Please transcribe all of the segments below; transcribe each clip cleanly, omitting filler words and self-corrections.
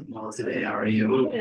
Well, today, how are you?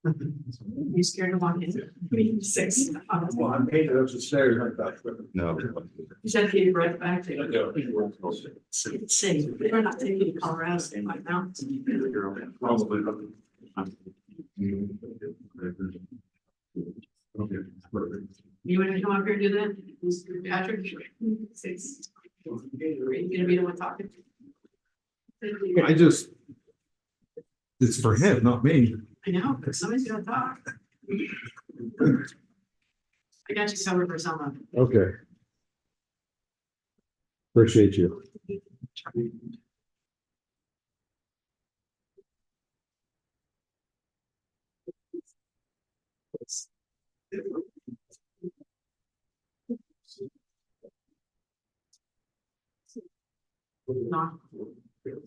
You scared to walk in? Me, 6. Well, I'm painted up the stairs like that. No. You said he right back to it's safe. We're not taking you to Colorado right now. Probably. You want to come up here and do that? Patrick? 6. Are you gonna be the one talking? I just. It's for him, not me. I know, but somebody's gonna talk. I got you covered for someone. Okay. Appreciate you. Not.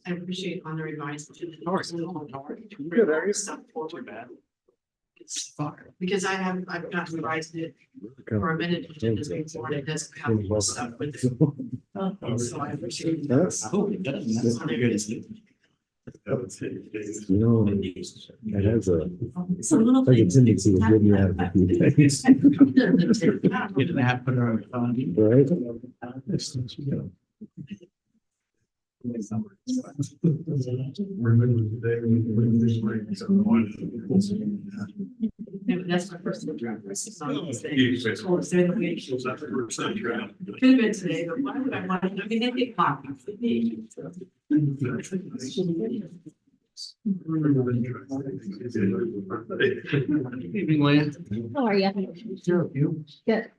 I appreciate on the revised. Good, are you? Stuff forward. Because I've not revised it for a minute, before, and it doesn't have more stuff with it. So I appreciate it. Yes. Oh, it does. That's not good, is it? You know, it has a, It's a little like a thing. tendency to get me out of a few things, Didn't happen or. right? Remember the day when this rain is on. Yeah, but that's my personal preference. It's not a mistake. Or say the way it should. Could have been today, but why would I want, I mean, they get copies. They need. Evening, Lynn. How are you? Good.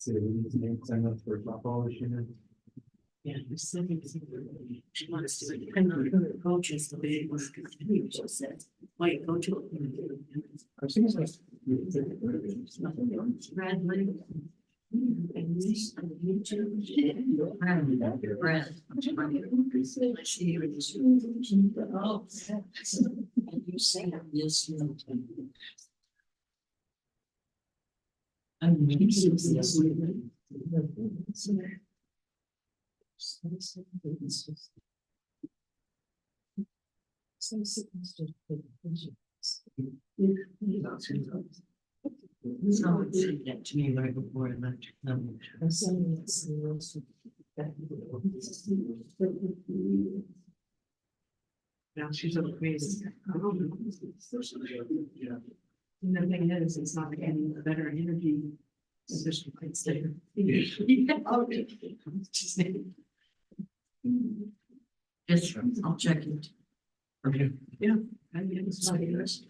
Sign up for football this year. Yeah, there's something. She wants to depend on who the coach is, the way it was continued, she said. White coach. I've seen some. Red money. And this, and YouTube. Red. She was. Oh. And you say, yes, no. Someone said that to me right before I left. Now she's a crazy. And the thing is, it's not getting a better energy. Especially quite stay. Yes, I'll check it. Okay. Yeah. I mean, it's not yours.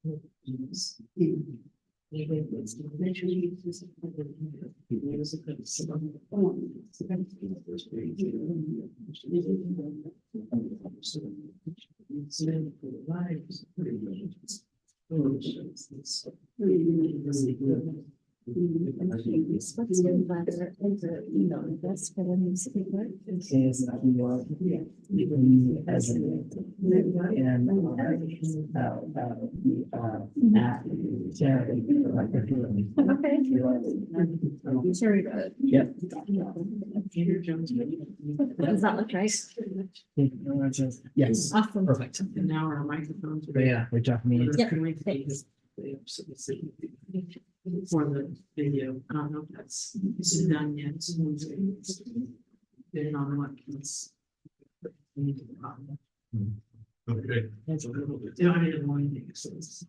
Let's get letter and the email address for the new speaker. Is that you are as an and charity. Okay. Sure. Yep. Does that look right? Yes, Awesome. perfect. And now our microphones. But yeah, we're talking. Yep. Thanks. For the video, I don't know if that's done yet. They're not what it's. Okay. That's a little bit. Yeah, I mean, the morning thing, so it's.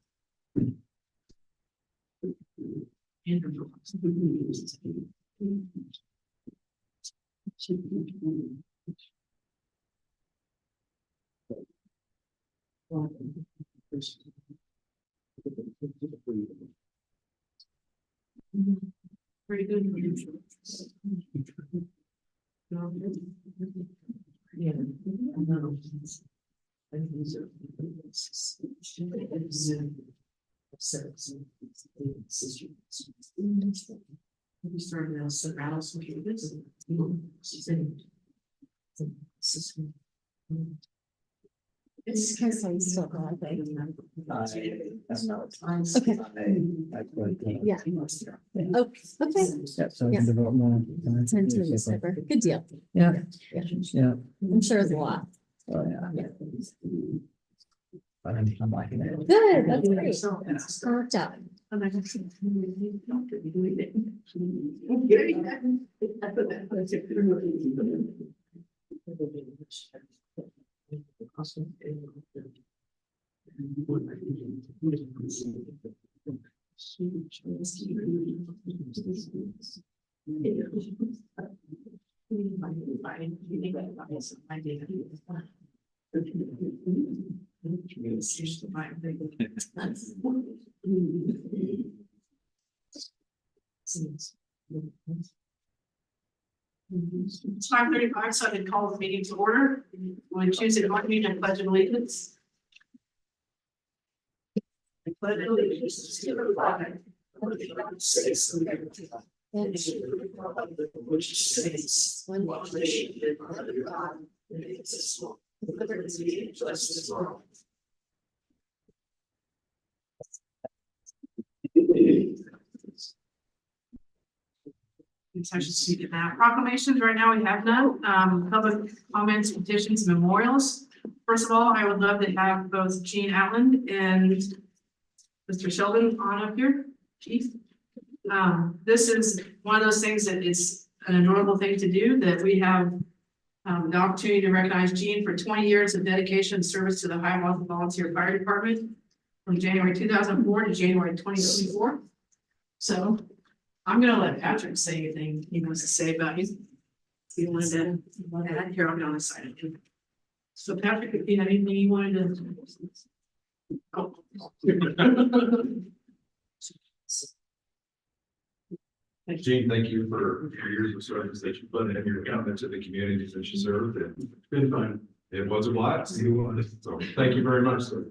Pretty good. Yeah. I know. I think these are. We started out so rattles with this. It's because I'm still on. Okay. Yeah. Oh, okay. Yeah, so we Yeah. can devote more. Time to newspaper. Good deal. Yeah, Yeah. yeah. I'm sure it's a lot. Oh, yeah. But I'm liking it. Good, that's great. Worked out. It's 5:35, so I did call the meeting to order. Would choose to join me in pledge of allegiance. I pledge allegiance to the flag of the United States of America, and to the republic which stands one nation under God, indivisible, with liberty and justice for all. I should speak at that. Proclamations, right now we have none. Public comments, petitions, memorials. First of all, I would love to have both Gene Outland and Mr. Sheldon on up here, Chief. This is one of those things that it's an adorable thing to do, that we have the opportunity to recognize Gene for 20 years of dedication and service to the Hiawatha Volunteer Fire Department from January 2004 to January 2024. So I'm gonna let Patrick say anything he wants to say about his. If you wanted to, here, I'll get on the side of him. So Patrick, if you have anything you wanted to. Oh. Gene, thank you for your years of service that you put in, your commitment to the communities that you served, and it's been fun. It was a blast. So thank you very much, sir.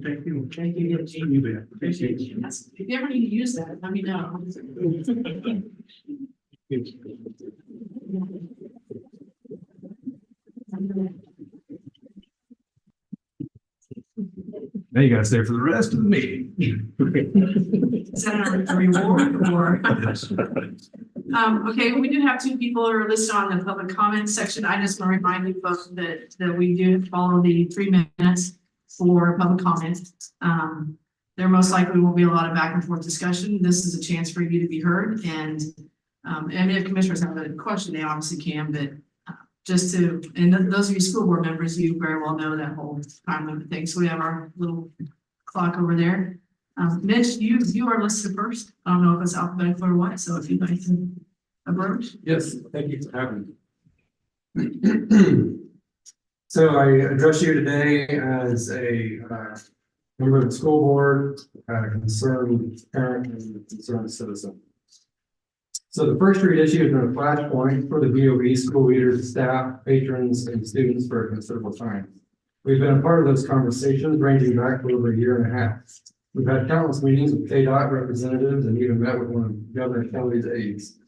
Thank you. Thank you, Gene. You bet. Appreciate you. If you ever need to use that, let me know. Now you gotta stay for the rest of the meeting. Is that a reward or? Okay, we do have two people who are listed on the public comments section. I just want to remind you folks that we do follow the 3 minutes for public comment. There most likely will be a lot of back and forth discussion. This is a chance for you to be heard, and if commissioners have a question, they obviously can, but just to, and those of you school board members, you very well know that whole time limit thing. So we have our little clock over there. Mitch, you are listed first. I don't know if it's alphabetical or what, so if you'd like to approach. Yes, thank you for having me. So I address you today as a member of the school board, concerned parent, and concerned citizen. So the First Street issue has been a flashpoint for the BOE, school leaders, staff, patrons, and students for a considerable time. We've been a part of those conversations ranging back for over a year and a half. We've had countless meetings with KDOT representatives and even met with one of Governor Kelly's aides.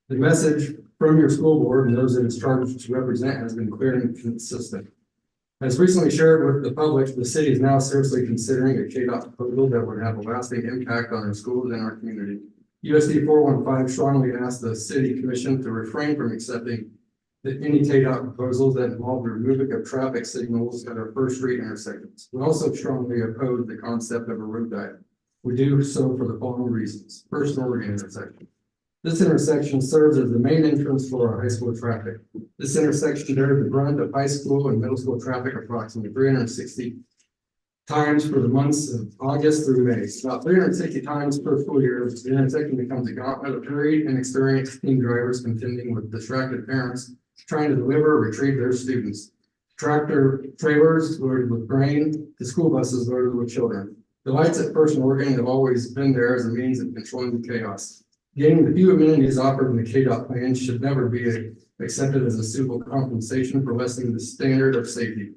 The message from your school board and those that it's charged to represent has been clear and consistent. As recently shared with the public, the city is now seriously considering a KDOT proposal that would have a lasting impact on our schools and our community. USD 415 strongly asked the city commission to refrain from accepting any KDOT proposals that involve the removing of traffic signals at our First Street intersections. We also strongly oppose the concept of a road diet. We do so for the following reasons. First, Oregon intersection. This intersection serves as the main entrance for our high school traffic. This intersection bears the brunt of high school and middle school traffic approximately 360 times for the months of August through May. About 360 times per school year, the intersection becomes a gauntlet of hurried and experienced teen drivers contending with distracted parents trying to deliver or retrieve their students. Tractor trailers loaded with grain, the school buses loaded with children. The lights at First and Oregon have always been there as a means of controlling the chaos. Gaining the few amenities offered in the KDOT plan should never be accepted as a suitable compensation for lessening the standard of safety.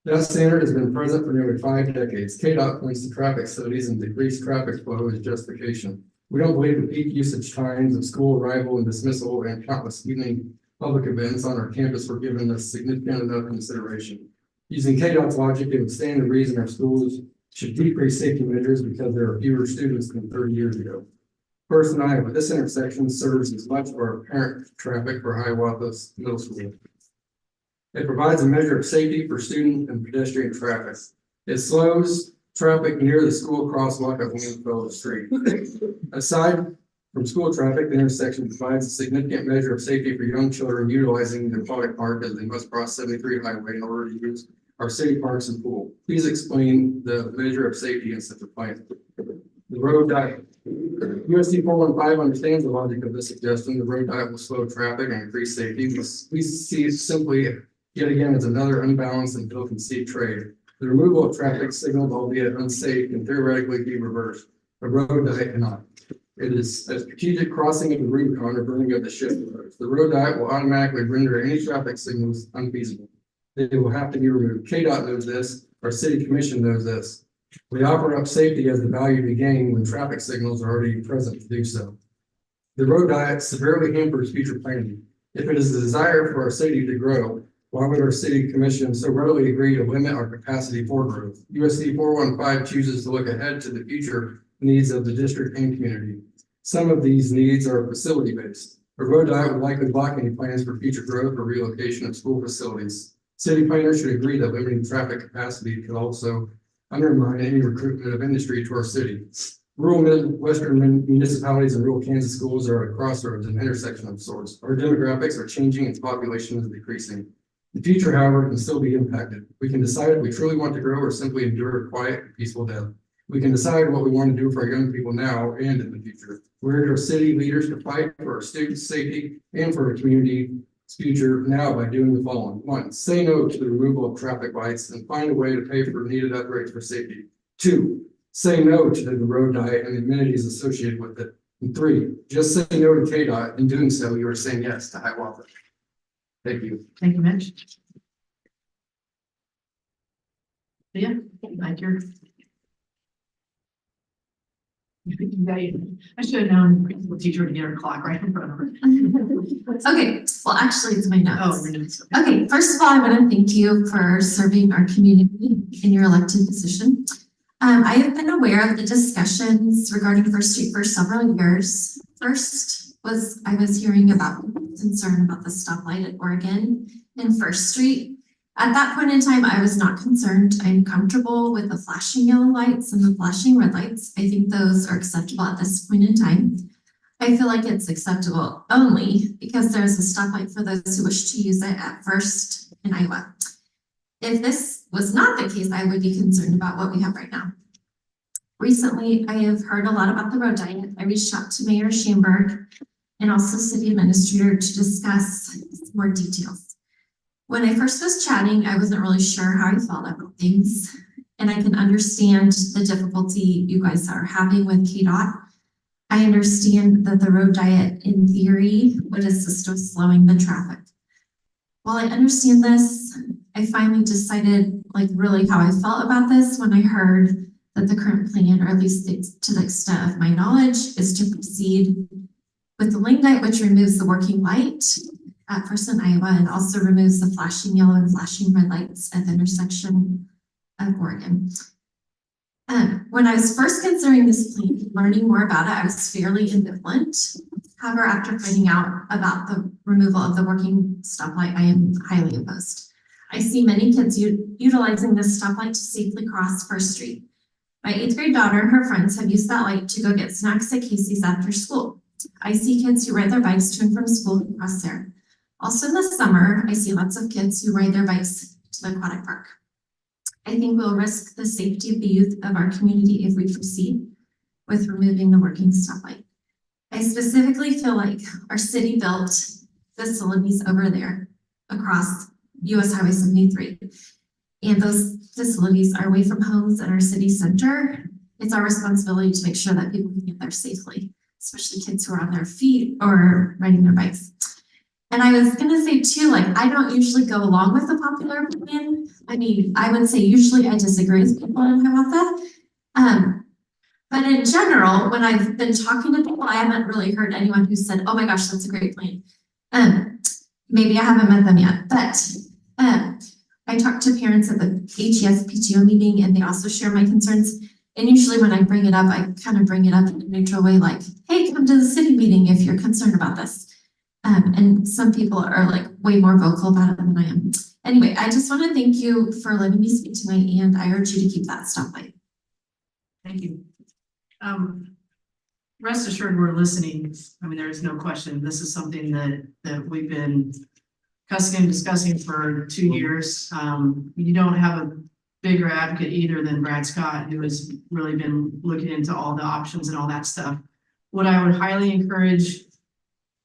That standard has been present for nearly 5 decades. KDOT points to traffic studies and decreased traffic flow as justification. We don't believe the peak usage times of school arrival and dismissal and countless evening public events on our campus were given a significant enough consideration. Using KDOT's logic, it would stand to reason our schools should decrease safety measures because there are fewer students than 30 years ago. First and Iowa, this intersection serves as much of our parent traffic for Hiawatha Middle School. It provides a measure of safety for student and pedestrian traffic. It slows traffic near the school crosswalk at Waynesville Street. Aside from school traffic, the intersection provides a significant measure of safety for young children utilizing the aquatic park as they must cross 73 highway in order to use our city parks and pool. Please explain the measure of safety in such a plan. The road diet. USD 415 understands the logic of this suggestion. The road diet will slow traffic and increase safety. We see it simply yet again as another unbalanced and ill-conceived trade. The removal of traffic signals, albeit unsafe, can theoretically be reversed. A road diet cannot. It is a strategic crossing of the Rubicon or burning of the shift roads. The road diet will automatically render any traffic signals unfeasible. They will have to be removed. KDOT knows this. Our city commission knows this. We offer up safety as the value to be gained when traffic signals are already present to do so. The road diet severely hampers future planning. If it is the desire for our city to grow, why would our city commission so readily agree to limit our capacity for growth? USD 415 chooses to look ahead to the future needs of the district and community. Some of these needs are facility-based. A road diet would likely block any plans for future growth or relocation of school facilities. City planners should agree that limiting traffic capacity could also undermine any recruitment of industry to our city. Rural Midwestern municipalities and rural Kansas schools are at crossroads and intersection of sorts. Our demographics are changing and population is decreasing. The future, however, can still be impacted. We can decide if we truly want to grow or simply endure a quiet and peaceful death. We can decide what we want to do for our young people now and in the future. We urge our city leaders to fight for our students' safety and for our community's future now by doing the following. 1, say no to the removal of traffic lights and find a way to pay for needed upgrades for safety. 2, say no to the road diet and the amenities associated with it. And 3, just say no to KDOT. In doing so, you are saying yes to Hiawatha. Thank you. Thank you, Mitch. Yeah, like your. I should have known the teacher would get her clock right in front of her. Okay, well, actually, it's my Oh, notes. we're doing so. Okay, first of all, I want to thank you for serving our community in your elected position. I have been aware of the discussions regarding First Street for several years. First was I was hearing about concern about the stoplight at Oregon and First Street. At that point in time, I was not concerned. I'm comfortable with the flashing yellow lights and the flashing red lights. I think those are acceptable at this point in time. I feel like it's acceptable only because there's a stoplight for those who wish to use it at First in Iowa. If this was not the case, I would be concerned about what we have right now. Recently, I have heard a lot about the road diet. I reached out to Mayor Schamberg and also City Administrator to discuss more details. When I first was chatting, I wasn't really sure how I felt about things. and I can understand the difficulty you guys are having with KDOT. I understand that the road diet in theory would assist with slowing the traffic. While I understand this, I finally decided like really how I felt about this when I heard that the current plan, or at least to the extent of my knowledge, is to proceed with the lane diet, which removes the working light at First and Iowa and also removes the flashing yellow and flashing red lights at the intersection of Oregon. When I was first considering this plan, learning more about it, I was fairly ambivalent. However, after finding out about the removal of the working stoplight, I am highly opposed. I see many kids utilizing this stoplight to safely cross First Street. My 8th grade daughter and her friends have used that light to go get snacks at Casey's after school. I see kids who ride their bikes to and from school who cross there. Also in the summer, I see lots of kids who ride their bikes to the aquatic park. I think we'll risk the safety of the youth of our community if we proceed with removing the working stoplight. I specifically feel like our city built facilities over there across US Highway 73. And those facilities are away from homes in our city center. It's our responsibility to make sure that people can get there safely, especially kids who are on their feet or riding their bikes. And I was gonna say too, like, I don't usually go along with the popular opinion. I mean, I would say usually I disagree with people about that. But in general, when I've been talking to people, I haven't really heard anyone who said, oh my gosh, that's a great plan. Maybe I haven't met them yet, but I talk to parents at the HES PTO meeting and they also share my concerns. And usually when I bring it up, I kind of bring it up in a neutral way, like, hey, come to the city meeting if you're concerned about this. And some people are like way more vocal about it than I am. Anyway, I just want to thank you for letting me speak tonight, and I urge you to keep that stoplight. Thank you. Rest assured we're listening. I mean, there is no question. This is something that we've been discussing for 2 years. You don't have a bigger advocate either than Brad Scott, who has really been looking into all the options and all that stuff. What I would highly encourage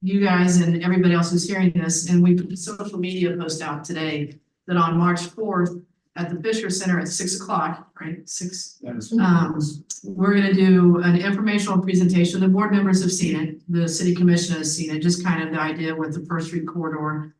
you guys and everybody else who's hearing this, and we put a social media post out today that on March 4th at the Fisher Center at 6 o'clock, right? 6. We're going to do an informational presentation. The board members have seen it. The city commission has seen it, just kind of the idea with the First Street corridor,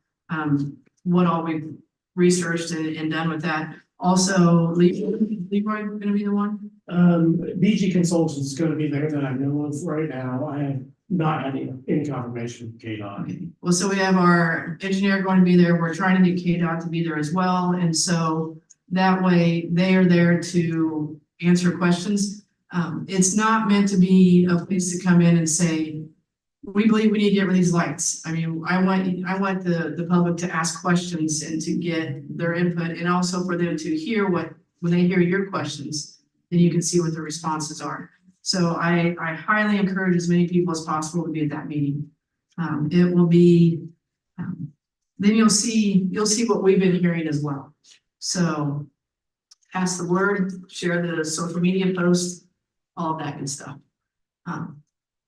what all we've researched and done with that. Also, Leroy going to be the one? BG Consultants is going to be there that I know of right now. I have not had any confirmation from KDOT. Okay. Well, so we have our engineer going to be there. We're trying to get KDOT to be there as well. And so that way they are there to answer questions. It's not meant to be a place to come in and say, we believe we need to get rid of these lights. I mean, I want the public to ask questions and to get their input, and also for them to hear when they hear your questions, then you can see what the responses are. So I highly encourage as many people as possible to be at that meeting. It will be, then you'll see what we've been hearing as well. So pass the word, share the social media posts, all of that good stuff.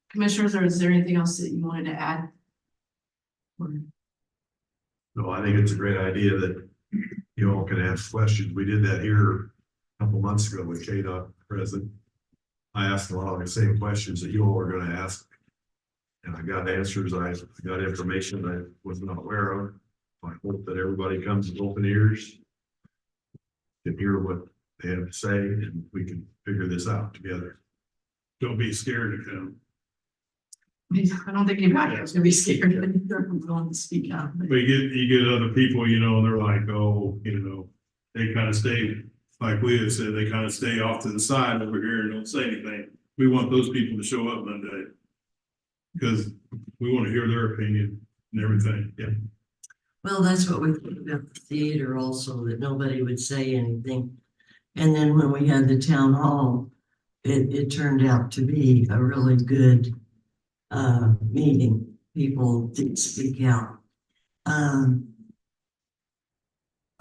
Commissioners, or is there anything else that you wanted to add? No, I think it's a great idea that you all can ask questions. We did that here a couple months ago with KDOT present. I asked a lot of the same questions that you all were going to ask. And I got answers. I got information I was not aware of. I hope that everybody comes with open ears, can hear what they have to say, and we can figure this out together. Don't be scared to come. I don't think anybody is gonna be scared. They're willing to speak out. But you get other people, you know, and they're like, oh, you know, they kind of stay, like Leah said, they kind of stay off to the side over here and don't say anything. We want those people to show up Monday. Because we want to hear their opinion and everything, yeah. Well, that's what we put about the theater also, that nobody would say anything. And then when we had the town hall, it turned out to be a really good meeting. People did speak out.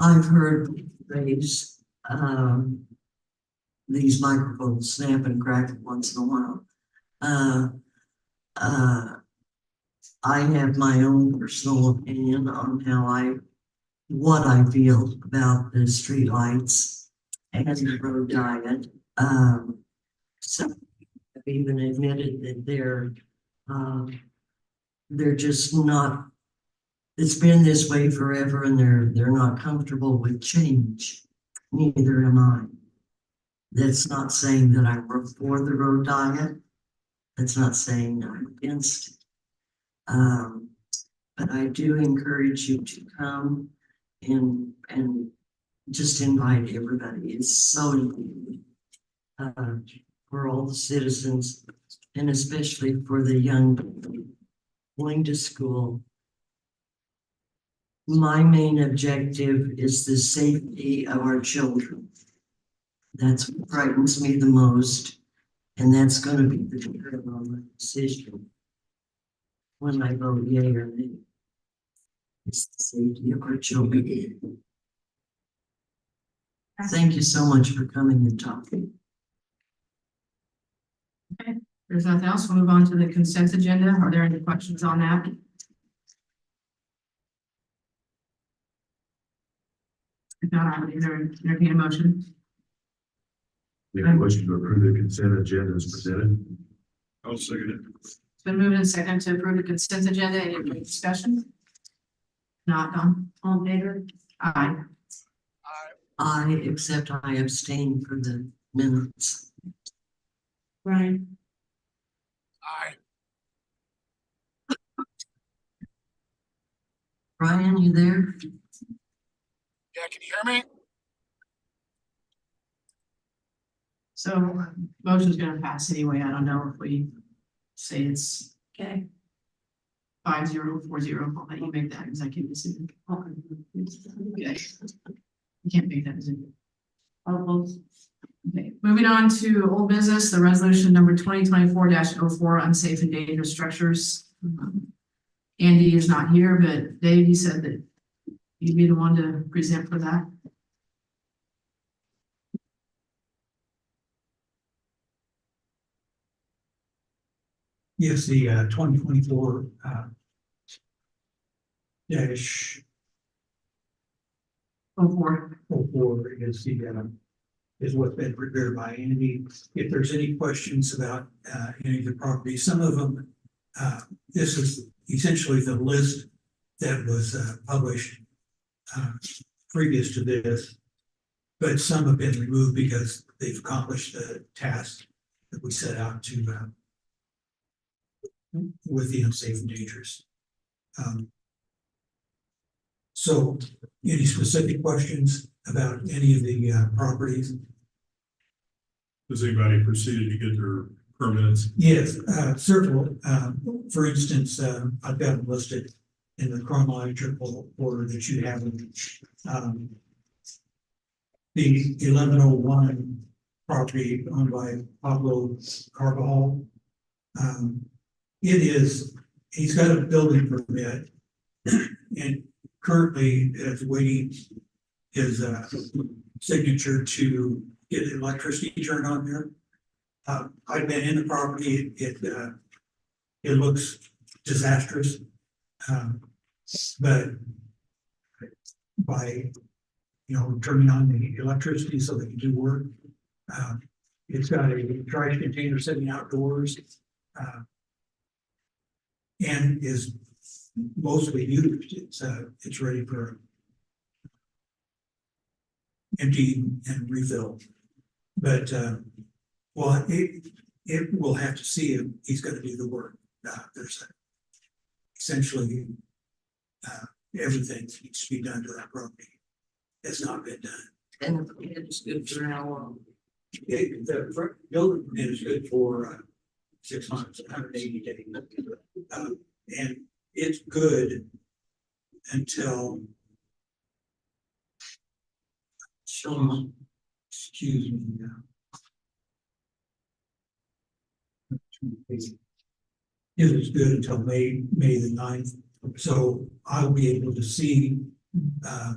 I've heard raise these microphones snap and crack once in a while. I have my own personal opinion on what I feel about the streetlights. and the road diet. Some have even admitted that they're just not, it's been this way forever and they're not comfortable with change. Neither am I. That's not saying that I'm for the road diet. That's not saying I'm against it. But I do encourage you to come and just invite everybody. It's so needed for all the citizens and especially for the young people going to school. My main objective is the safety of our children. That's what frightens me the most, and that's going to be the paramount decision when I vote yea or nay. It's the safety of our children. Thank you so much for coming and talking. There's nothing else. We'll move on to the consent agenda. Are there any questions on that? If not, I would entertain a motion. We have a motion to approve the consent agenda as presented. I'll second it. It's been moved and seconded to approve the consent agenda. Any further discussion? Not done. All in favor? Aye. Except I abstain for the minutes. Brian? Brian, you there? Yeah, can you hear me? So motion's gonna pass anyway. I don't know if we say it's okay. 5040. I'll let you make that executive decision. Okay. You can't make that decision. Okay, moving on to old business, the resolution number 2024-04, unsafe and dangerous structures. Andy is not here, but Dave, you said that you'd be the one to present for that. Yes, the 2024 dash 04. 04 is is what's been prepared by Andy. If there's any questions about any of the properties, some of them, this is essentially the list that was published previous to this, but some have been removed because they've accomplished the task that we set out to with the unsafe and dangerous. So any specific questions about any of the properties? Has anybody proceeded to get their permits? Yes, several. For instance, I've got them listed in the chronological order that you have. The 1101 property owned by Pablo Carvajal. He's got a building permit and currently is waiting his signature to get the electricity turned on there. I've been in the property. It looks disastrous. But by, turning on the electricity so they can do work, it's got a trash container sitting outdoors, and is mostly used. It's ready for empty and refill. But well, it will have to see if he's going to do the work. There's essentially everything that needs to be done to that property has not been done. And it's good for how long? The building is good for 6 months, 180 days. And it's good until, excuse me. It was good until May the 9th. So I'll be able to see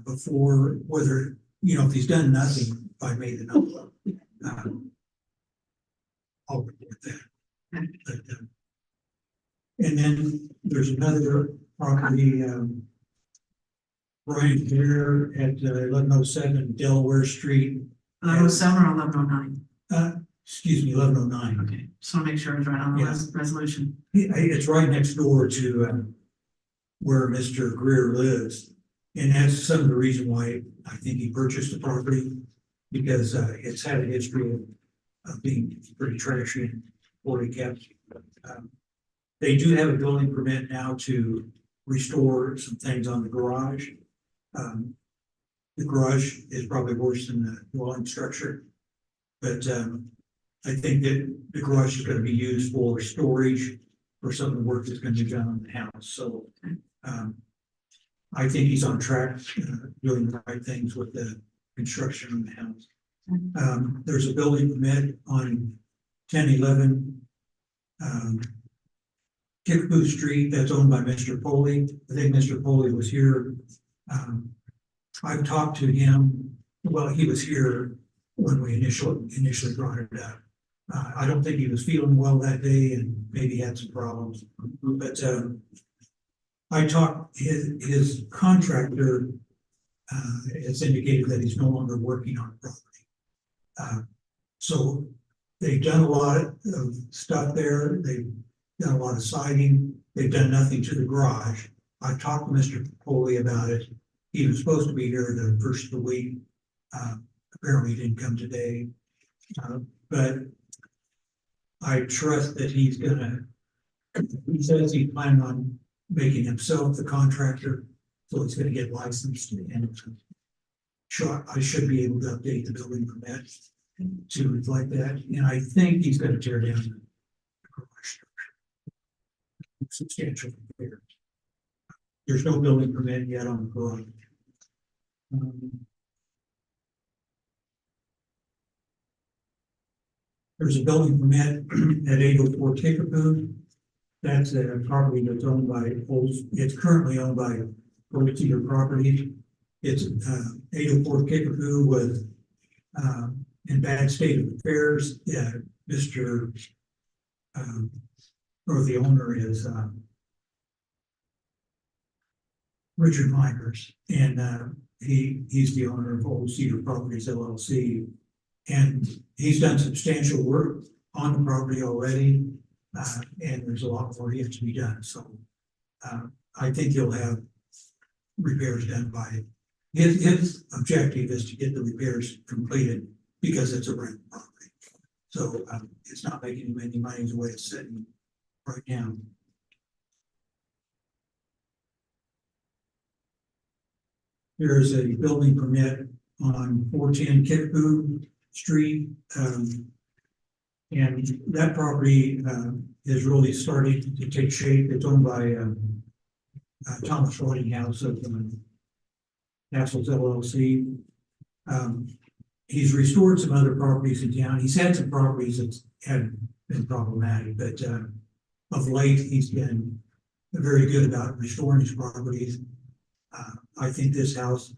before whether, if he's done nothing by May the 9th. I'll report that. But, and then there's another property, Brian Fair at 1107 Delaware Street. 1107 or 1109? Excuse me, 1109. Okay, just want to make sure it's right on the Yeah. resolution. It's right next door to where Mr. Greer lives. And that's some of the reason why I think he purchased the property, because it's had a history of being pretty trashy and poorly kept. They do have a building permit now to restore some things on the garage. The garage is probably worse than the dwelling structure. But I think that the garage is gonna be used for storage for some of the work that's gonna be done on the house, so. I think he's on track, doing the right things with the construction of the house. There's a building permit on 1011 Kickapoo Street that's owned by Mr. Foley. I think Mr. Foley was here. I've talked to him, well, he was here when we initially brought it up. I don't think he was feeling well that day and maybe had some problems, but I talked, his contractor has indicated that he's no longer working on the property. So they've done a lot of stuff there. They've done a lot of siding. They've done nothing to the garage. I talked to Mr. Foley about it. He was supposed to be here the first of the week. Apparently he didn't come today. But I trust that he says he's planning on making himself the contractor, so he's gonna get licensed, and I should be able to update the building permit to reflect that, and I think he's gonna tear down the garage structure. Substantial repairs. There's no building permit yet on the garage. There's a building permit at 804 Kickapoo. That's a property that's owned by it's currently owned by Old Cedar Properties. It's 804 Kickapoo was in bad state of affairs. Mr. Or the owner is Richard Myers, and he's the owner of Old Cedar Properties LLC. And he's done substantial work on the property already. And there's a lot more yet to be done, so I think he'll have repairs done by his objective is to get the repairs completed because it's a rent property. So it's not making him any money the way it's sitting right now. There's a building permit on 410 Kickapoo Street. And that property is really starting to take shape. It's owned by Thomas Rottinghouse of Castles LLC. He's restored some other properties in town. He's had some properties that had been problematic, but of late he's been very good about restoring his properties. I think this house,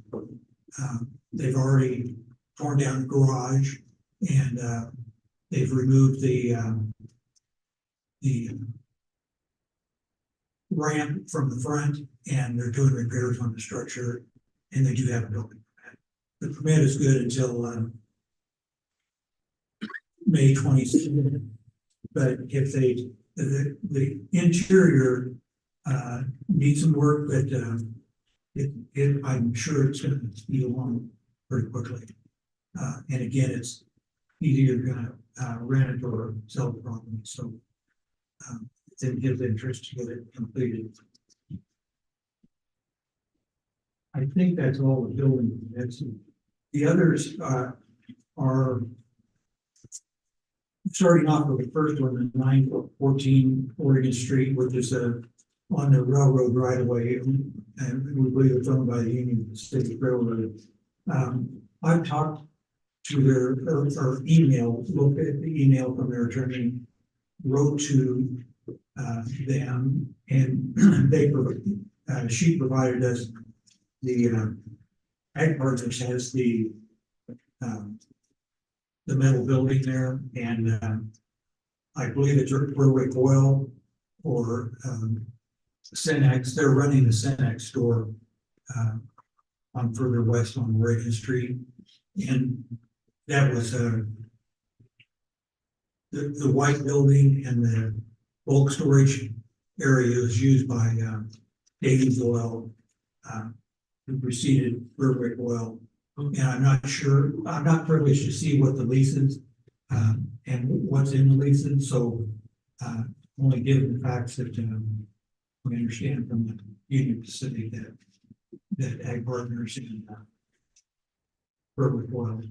they've already torn down the garage and they've removed the ramp from the front, and they're doing repairs on the structure, and they do have a building permit. The permit is good until May 27th, but if the interior needs some work, but I'm sure it's going to speed along pretty quickly. And again, he's either going to rent it or sell the property, so it's in his interest to get it completed. I think that's all the building permits. The others are starting off with the first one, the 914 Oregon Street, which is on the railroad right away, and we believe it's owned by the Union Pacific Railroad. I've talked to their or email, look at the email from their attorney, wrote to them, and they she provided us the Ag Partners has the metal building there, and I believe it's Berwick Oil or Cenex. They're running the Cenex store on further west on Oregon Street, and that was, the white building and the bulk storage area is used by, Davies Oil, who preceded Berwick Oil. And I'm not sure, I'm not privileged to see what the lease is, and what's in the leases, so, only given the facts that, we understand from the Union Pacific that Ag Partners and, Berwick Oil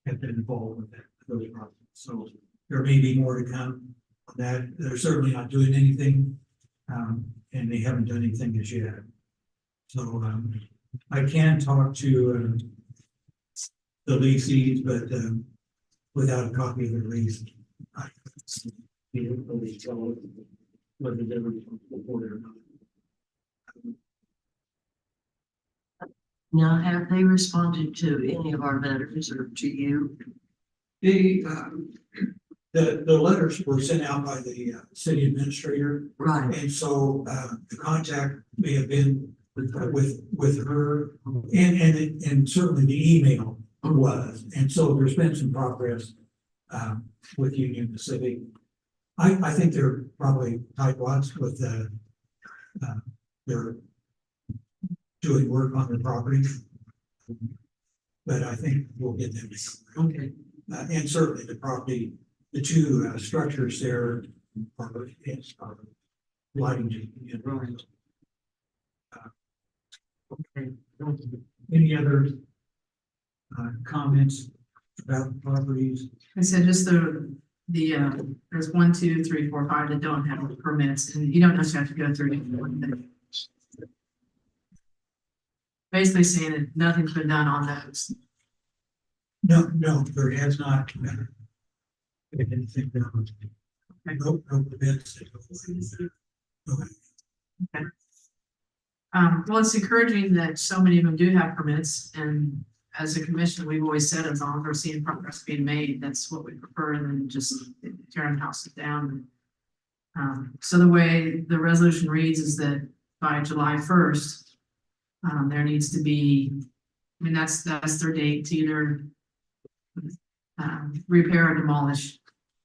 have been involved with that, those projects. So there may be more to come on that. They're certainly not doing anything, and they haven't done anything as yet. So, I can talk to, the leasees, but, without a copy of the lease. I can't really tell whether they were reported or not. Now, have they responded to any of our letters or to you? The letters were sent out by the, city administrator. Right. And so, the contact may have been with her, and certainly the email was, and so there's been some progress, with Union Pacific. I think they're probably tightwads with, they're doing work on their property. But I think we'll get them. Okay. And certainly the property, the two, structures there are, yes, are lighting. Right. Okay. Thank you. Any other, comments about the properties? I said just there's 1, 2, 3, 4, 5 that don't have permits, and you don't necessarily have to go through everyone. Basically saying that nothing's been done on those. No, there has not been anything done. No permits. Well, it's encouraging that so many of them do have permits, and as a commission, we've always said as long as we're seeing progress being made, that's what we prefer, and then just tearing houses down. So the way the resolution reads is that by July 1st, there needs to be, I mean, that's their date to either repair or demolish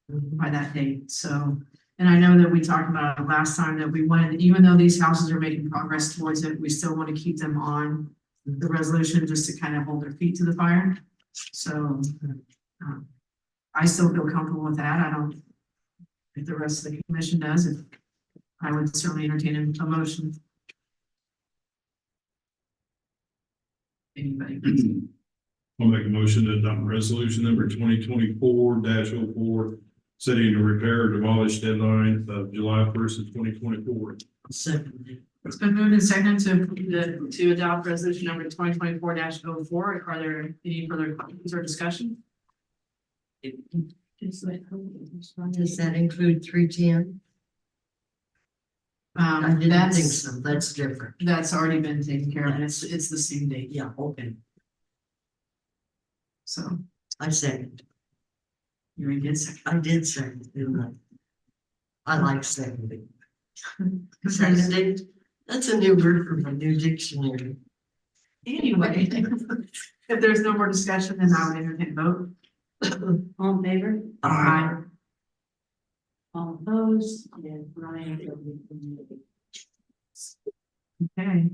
by that date. So, and I know that we talked about it last time that we wanted, even though these houses are making progress towards it, we still want to keep them on the resolution just to kind of hold their feet to the fire. So, I still feel comfortable with that. I don't, if the rest of the commission does, if I would certainly entertain a motion. Anybody? I'll make a motion to adopt resolution number 2024-04, setting the repair or demolish deadline of July 1st of 2024. Second. It's been moved and seconded to adopt resolution number 2024-04. Are there any further questions or discussion? Does that include 310? I didn't think so. That's different. That's already been taken care of. It's the same date. Yeah, okay. So I second. you already did second. I did second, didn't I? I like seconding. Seconding, that's a new word from my new dictionary. Anyway, if there's no more discussion, then I would entertain a vote. All in favor? Aye. All opposed? And Brian. Okay.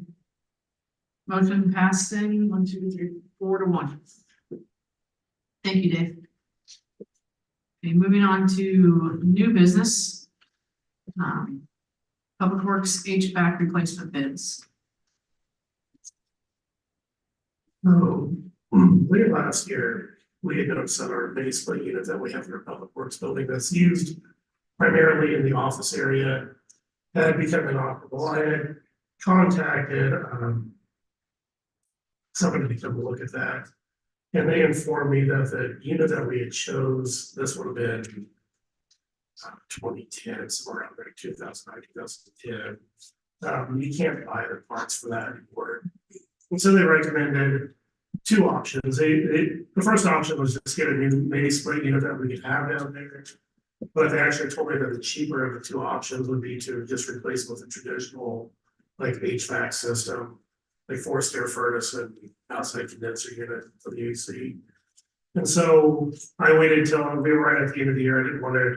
Motion passing 1, 2, 3, 4 to 1. Thank you, Dave. Okay, moving on to new business. Public Works HVAC replacement bids. So, late last year, we had noticed on our mini split unit that we have in our public works building that's used primarily in the office area. That had become inoperable. I had contacted, somebody to come look at that. And they informed me that the unit that we had chose, this would have been 2010, somewhere around there, 2009, 2010. You can't buy the parts for that anymore. And so they recommended two options. The first option was just get a new mini split unit that we could have down there. But they actually told me that the cheaper of the two options would be to just replace with a traditional like HVAC system, like forced air furnace and outside condenser unit for the AC. And so I waited till we were right at the end of the year. I didn't want to,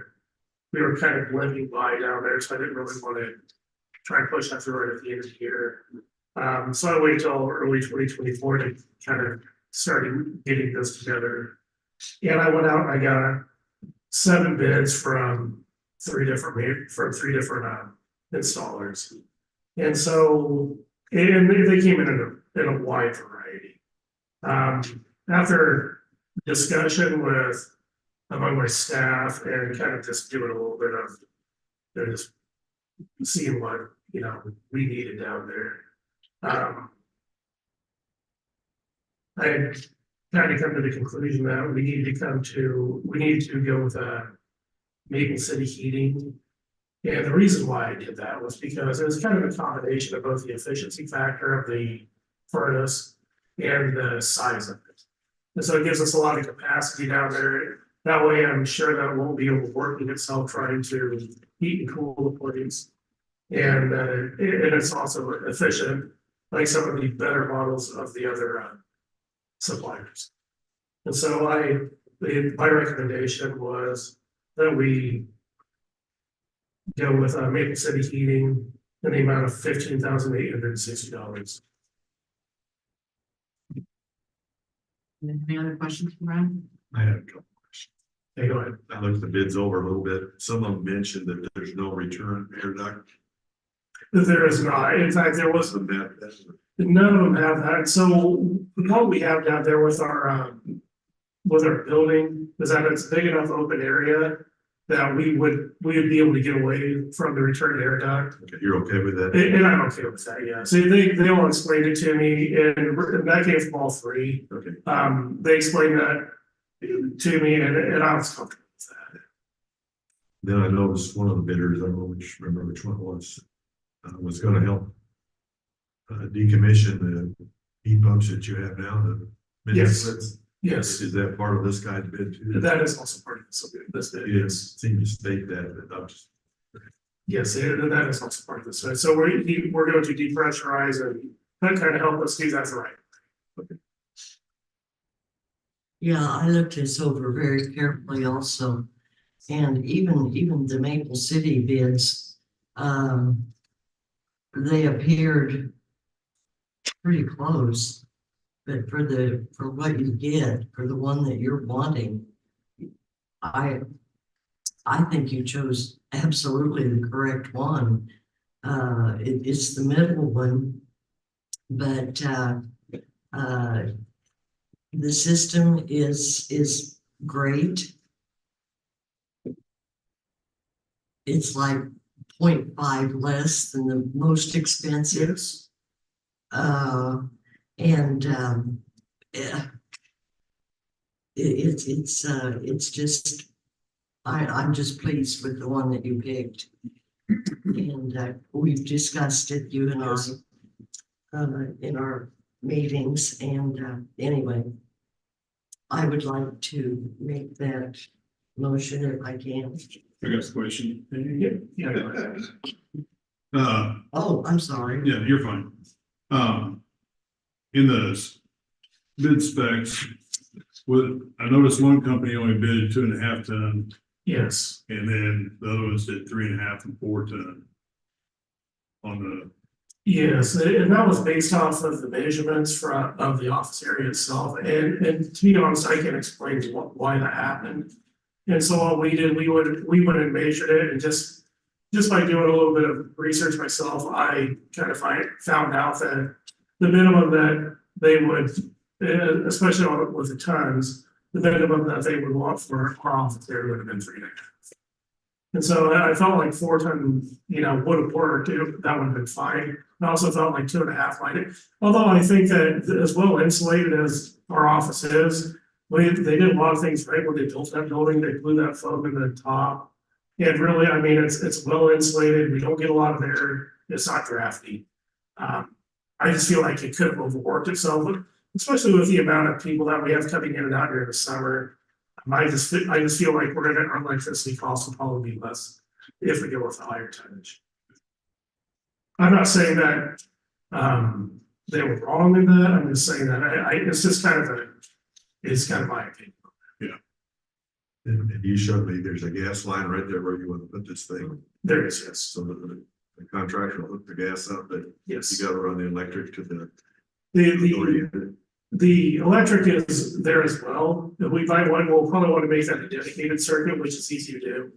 we were kind of living by down there, so I didn't really want to try and push that through right at the end of the year. So I waited till early 2024 to kind of start getting this together. And I went out and I got 7 bids from three different installers. And so, and they came in a wide variety. After discussion with among my staff and kind of just doing a little bit of, just seeing what, we needed down there. I had kind of come to the conclusion that we need to go with Maple City Heating. And the reason why I did that was because it was kind of a combination of both the efficiency factor of the furnace and the size of it. And so it gives us a lot of capacity down there. That way I'm sure that it won't be overworking itself trying to heat and cool the place. And it's also efficient, like some of the better models of the other suppliers. And so my recommendation was that we go with Maple City Heating in the amount of $15,860. Any other questions from Brian? I have a couple questions. Hey, go ahead. I looked the bids over a little bit. Some of them mentioned that there's no return air duct. There is not. In fact, there was Wasn't that, none of them have that. So what we have down there with our building is that it's a big enough open area that we would be able to get away from the return air duct. okay, you're okay with that? And I'm okay with that, yeah. So they all explained it to me, and that came from all three. Okay. They explained that to me, and I was comfortable with that. Then I noticed one of the bidders, I don't remember which one it was gonna help decommission the heat pumps that you have now, the mini Yes. splits. Yes, Is that part of this guy's bid too? that is also part of this bid, You didn't yes. seem to state that, but I'm just, Yes, that is also part of this. So we're going to depressurize and that kind of help us do that right. Yeah, I looked this over very carefully also. And even the Maple City bids, they appeared pretty close. But for what you get, for the one that you're wanting, I think you chose absolutely the correct one. It's the middle one, but the system is great. It's like 0.5 less than the most expensive. Yes. It's Just I'm just pleased with the one that you picked. And we've discussed it, you and I, in our meetings, and anyway, I would like to make that motion if I can. I got a question. yeah. Oh, I'm sorry. Yeah, you're fine. In the bid specs, I noticed one company only bid 2.5 ton, Yes. and then the other ones did 3.5 and 4 ton. On the, Yes, and that was based off of the measurements of the office area itself. And to be honest, I can't explain why that happened. And so what we did, we went and measured it, and just by doing a little bit of research myself, I kind of found out that the minimum that they would, especially with the tons, the minimum that they would want for our office area would have been 3.5. And so I felt like 4 ton, would have worked. That would have been fine. I also felt like 2.5 might. Although I think that as well insulated as our office is, they did a lot of things right when they built that building. They blew that foam in the top. And really, I mean, it's well insulated. We don't get a lot of air. It's not drafty. I just feel like it could have overworked itself, especially with the amount of people that we have coming in and out during the summer. I just feel like our electricity costs will probably be less if we go with a higher tonnage. I'm not saying that they were wrong in that. I'm just saying that it's kind of my opinion. And you showed me there's a gas line right there where you want to put this thing, There is, yes, so that the contractor will hook the gas up, but yes. you gotta run the electric to the. The electric is there as well. If we buy one, we'll probably want to make that a dedicated circuit, which is easy to do.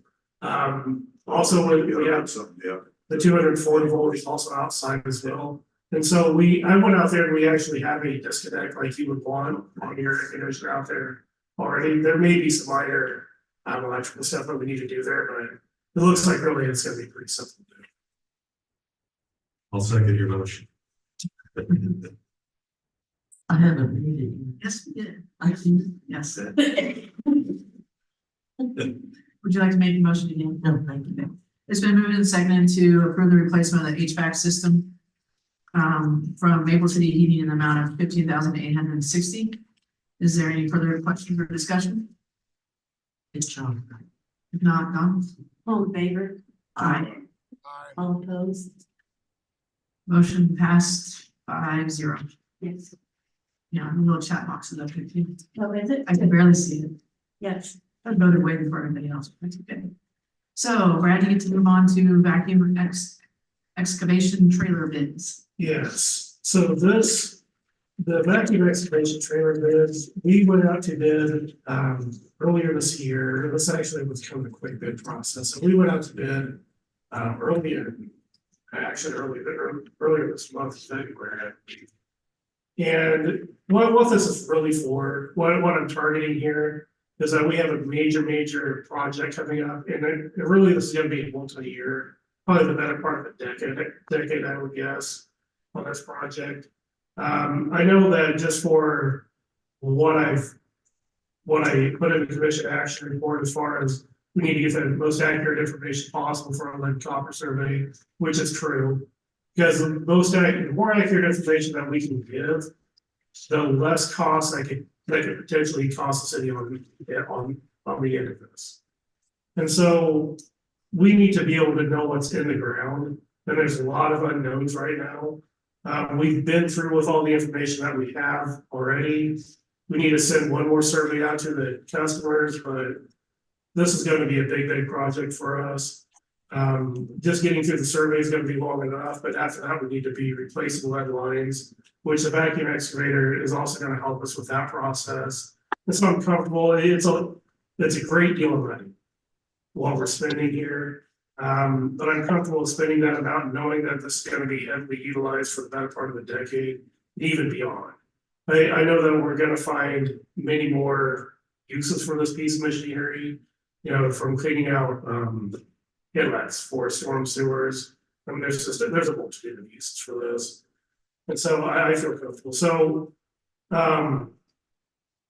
Also, we have Something, yeah. the 240 volt is also outside as well. And so I went out there and we actually have a disconnect like you would want on your air conditioner out there already. There may be some minor electrical stuff that we need to do there, but it looks like really it's gonna be pretty simple to do. I'll second your motion. I haven't read it. Yes, we did. I can, Yes. Would you like to make a motion again? no, thank you. It's been moved and seconded to approve the replacement of the HVAC system from Maple City Heating in the amount of $15,860. Is there any further questions or discussion? Good job. If not, Don? All in favor? Aye. Aye. All opposed? Motion passed 5-0. Yes. Yeah, the little chat box is up here too. Oh, is it? I can barely see it. Yes. I voted way before everybody else. That's okay. So Brad, you get to move on to vacuum excavation trailer bids. Yes, so the vacuum excavation trailer bids, we went out to bid earlier this year. This actually was kind of a quick bid process. So we went out to bid earlier this month, February. And what this is really for, what I'm targeting here is that we have a major project coming up, and it really, this is gonna be a multi-year, probably the better part of a decade, I would guess, on this project. I know that just for what I put in the commission action report, as far as we need to get the most accurate information possible for our lead copper survey, which is true. Because the more accurate information that we can give, the less cost that could potentially cost the city on the end of this. And so we need to be able to know what's in the ground, and there's a lot of unknowns right now. We've been through with all the information that we have already. We need to send one more survey out to the customers, but this is going to be a big project for us. Just getting through the survey is going to be long enough, but after that, we need to be replacing lead lines, which the vacuum excavator is also going to help us with that process. And so I'm comfortable. It's a great deal of money while we're spending here. But I'm comfortable spending that amount, knowing that this is going to be heavily utilized for the better part of the decade, even beyond. I know that we're going to find many more uses for this piece of machinery, from cleaning out inlets for storm sewers. I mean, there's a multitude of uses for this. And so I feel comfortable. So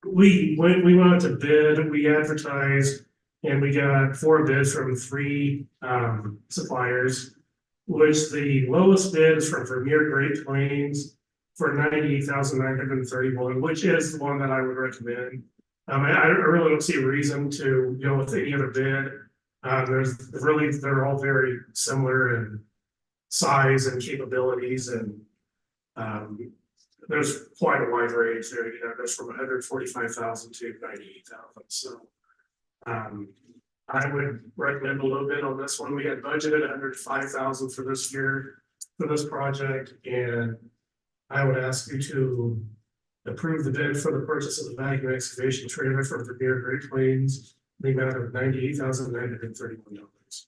we went out to bid, we advertised, and we got 4 bids from 3 suppliers, which the lowest bid is from Vermeer Great Plains for $98,931, which is the one that I would recommend. I really don't see a reason to go with any other bid. They're all very similar in size and capabilities, and there's quite a wide range there. There's from 145,000 to 98,000. So I would recommend a little bit on this one. We had budgeted 105,000 for this year for this project, and I would ask you to approve the bid for the purchase of the vacuum excavation trailer from Vermeer Great Plains, the amount of $98,931.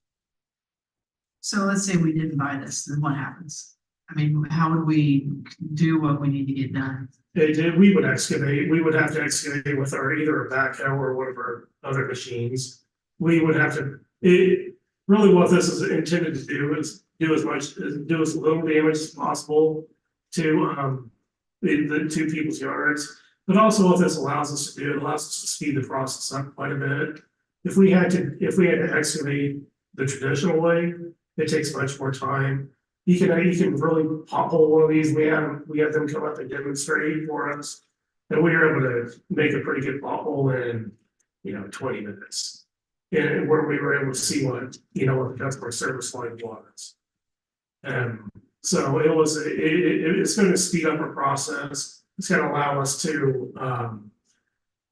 So let's say we didn't buy this, then what happens? I mean, how would we do what we need to get done? We would excavate. We would have to excavate with either a backhoe or one of our other machines. We would have to. Really, what this is intended to do is do as little damage as possible to the 2 people's yards. But also, what this allows us to do, it allows us to speed the process up quite a bit. If we had to excavate the traditional way, it takes much more time. You can really pop hole one of these. We had them come up and demonstrate for us, and we were able to make a pretty good pop hole in 20 minutes, and where we were able to see what the customer service line was. So it's going to speed up our process. It's going to allow us to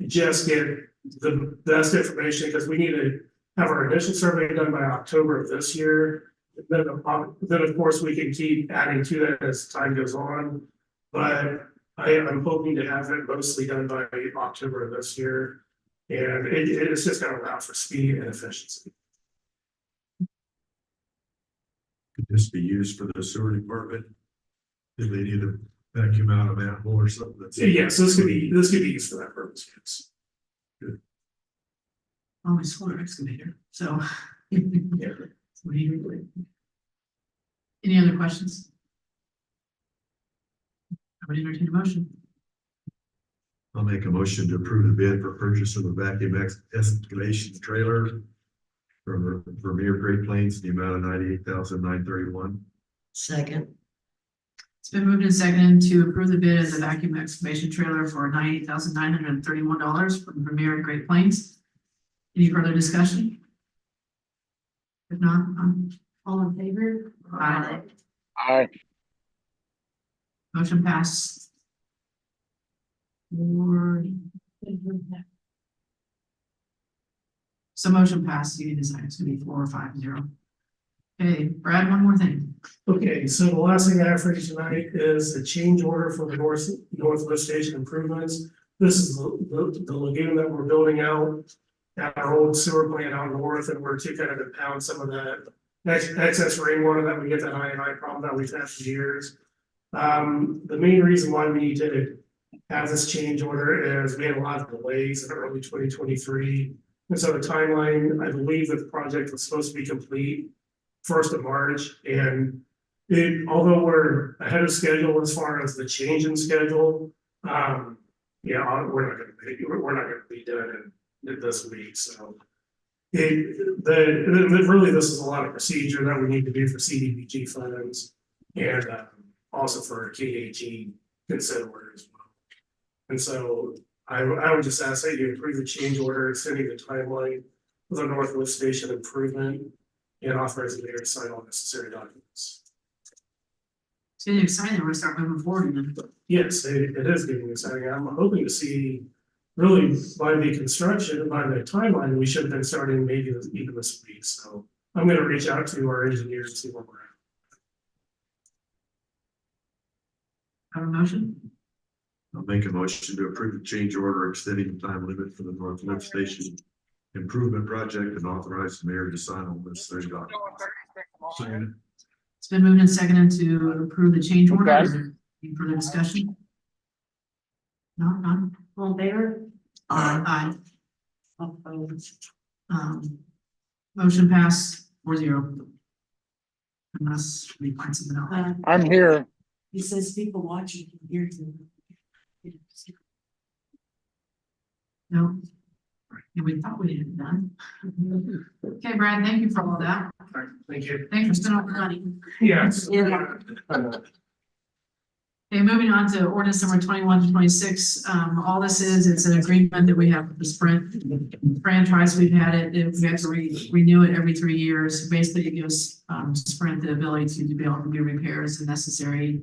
just get the best information, because we need to have our initial survey done by October of this year. Then, of course, we can keep adding to that as time goes on, but I'm hoping to have it mostly done by October of this year. And it's just gonna allow for speed and efficiency. Could this be used for the sewer department? If they need to vacuum out a manhole or something that's. So yes, this could be used for that purpose, yes. Oh, my solar excavator, so. Yeah. So he really- Any other questions? I would entertain a motion. I'll make a motion to approve the bid for purchase of a vacuum excavation trailer from Vermeer Great Plains, the amount of $98,931. Second, It's been moved and seconded to approve the bid of the vacuum excavation trailer for $98,931 from Vermeer Great Plains. Any further discussion? If not, All in favor? aye. Aye. Motion passed. So motion passed, you can decide it's gonna be 4 or 5-0. Okay, Brad, one more thing. Okay, so the last thing I have for you tonight is a change order for the Northwest Station improvements. This is the lagoon that we're building out at our old sewer plant out north, and we're to kind of impound some of that excess rainwater that we get, that I problem that we've had for years. The main reason why we need to have this change order is we had a lot of delays in early 2023. And so the timeline, I believe that the project was supposed to be complete 1st of March, and although we're ahead of schedule as far as the change in schedule, we're not gonna be doing it this week, so. Really, this is a lot of procedure that we need to do for CDBG funds and also for KAG consent order as well. And so I would just ask that you approve the change order, extending the timeline for the Northwest Station improvement and authorize the mayor to sign all necessary documents. It's getting exciting, we're gonna start moving forward again. Yes, it is getting exciting. I'm hoping to see, really, by the construction, by the timeline, we should have been starting maybe even this week. So I'm gonna reach out to our engineers and see where we're at. Have a motion? I'll make a motion to approve the change order extending the time limit for the Northwest Station improvement project and authorize the mayor to sign all necessary documents. Second. It's been moved and seconded to approve the change order. Okay. Is there any further discussion? No, none? All in favor? Aye. Opposed? Motion passed 4-0. Unless we find something else. I'm here. He says people watching can hear him. No. And we thought we had done. Okay, Brad, thank you for all that. All right, thank you. Thanks for spending all the money. Yes. Okay, moving on to ordinance number 21-26. All this is, it's an agreement that we have with the Sprint franchise. We've had it, we have to renew it every 3 years. Basically, it gives Sprint the ability to be able to do repairs and necessary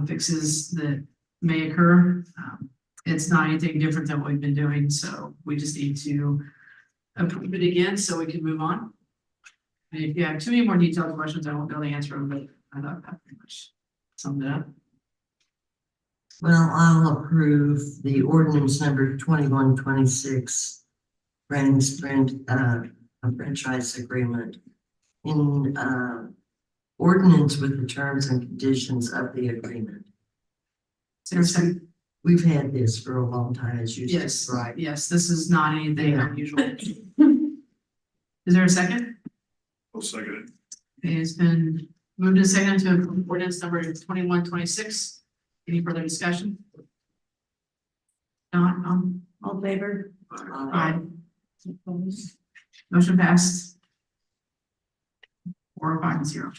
fixes that may occur. It's not anything different than what we've been doing, so we just need to approve it again so we can move on. And if you have too many more detailed questions, I won't be able to answer them, but I thought that pretty much summed it up. well, I'll approve the ordinance number 2126. Brand Sprint, a franchise agreement in, ordinance with the terms and conditions of the agreement. Is there a second? We've had this for a long time, as you Yes, described. yes, this is not anything Yeah. unusual. Is there a second? I'll second Okay, it's been moved and seconded to approve ordinance number 21-26. Any further discussion? Not, All in favor? aye, Opposed? motion passed. 4 or 5-0.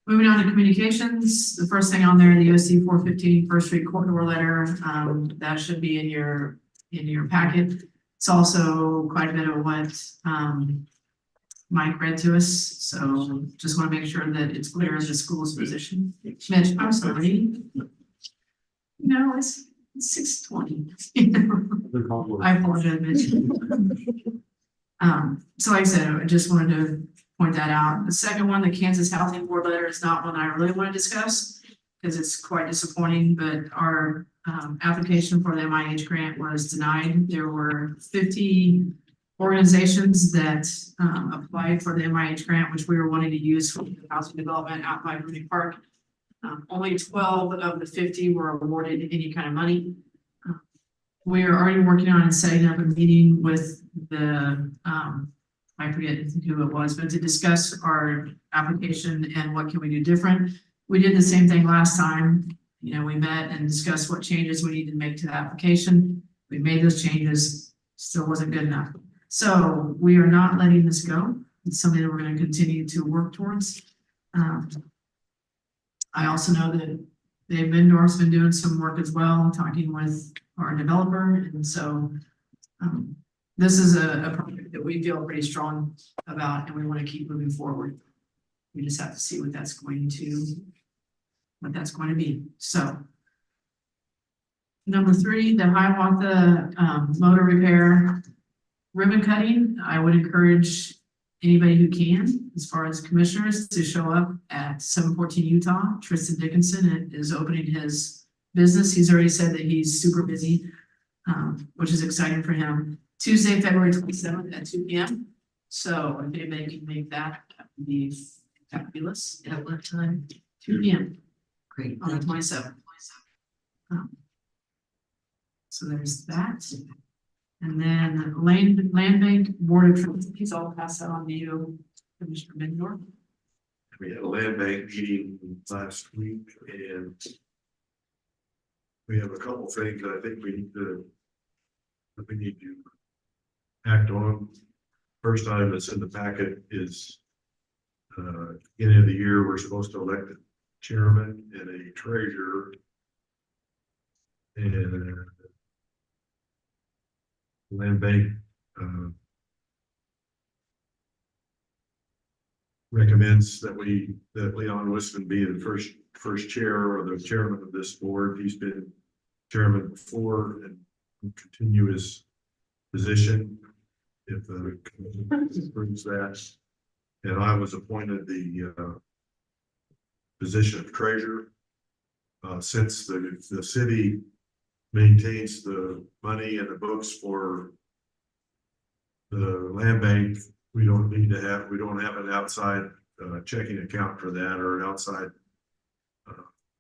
Moving on to communications, the first thing on there, the OC 415 First Street corridor letter, that should be in your packet. It's also quite a bit of what, Mike read to us, so just want to make sure that it's clear in the school's position. Mitch, I'm sorry. No, 6:20. I apologize, Mitch. So like I said, I just wanted to point that out. The second one, the Kansas Housing Board letter, is not one I really want to discuss because it's quite disappointing, but our application for the MIH grant was denied. There were 50 organizations that applied for the MIH grant, which we were wanting to use for the housing development out by Rooney Park. Only 12 of the 50 were awarded any kind of money. We are already working on setting up a meeting with the, I forget who it was, but to discuss our application and what can we do different. We did the same thing last time. You know, we met and discussed what changes we need to make to the application. We made those changes, still wasn't good enough. So we are not letting this go. It's something that we're going to continue to work towards. I also know that Dave Mendorf's been doing some work as well, talking with our developer, and so this is a project that we feel pretty strong about, and we want to keep moving forward. We just have to see what that's going to be. So number 3, the Hiawatha motor repair ribbon cutting. I would encourage anybody who can, as far as commissioners, to show up at 714 Utah. Tristan Dickinson is opening his business. He's already said that he's super busy, which is exciting for him. Tuesday, February 27th at 2 p.m. So if anybody can make that, that would be fabulous. At what time? 2 p.m. Great. on the thank you. 27th. So there's that. And then land bank board of trustees, I'll pass that on to you, Commissioner Bendor. We had a land bank meeting last week and we have a couple things that I think we need to act on. First item that's in the packet is beginning of the year, we're supposed to elect a chairman and a treasurer. And land bank recommends that Leon Wisman be the first chair or the chairman of this board. He's been chairman before and will continue his position if the commission approves that. And I was appointed the position of treasurer. Since the city maintains the money and the books for the land bank, we don't have an outside checking account for that or an outside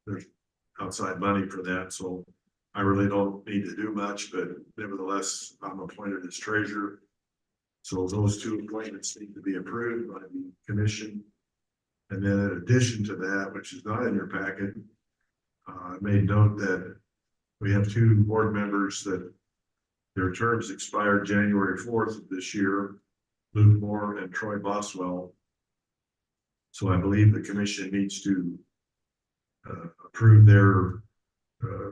there's outside money for that. So I really don't need to do much, but nevertheless, I'm appointed as treasurer. So those two appointments need to be approved by the commission. And then in addition to that, which is not in your packet, I made note that we have 2 board members that their terms expired January 4th of this year, Luke Moore and Troy Boswell. So I believe the commission needs to approve their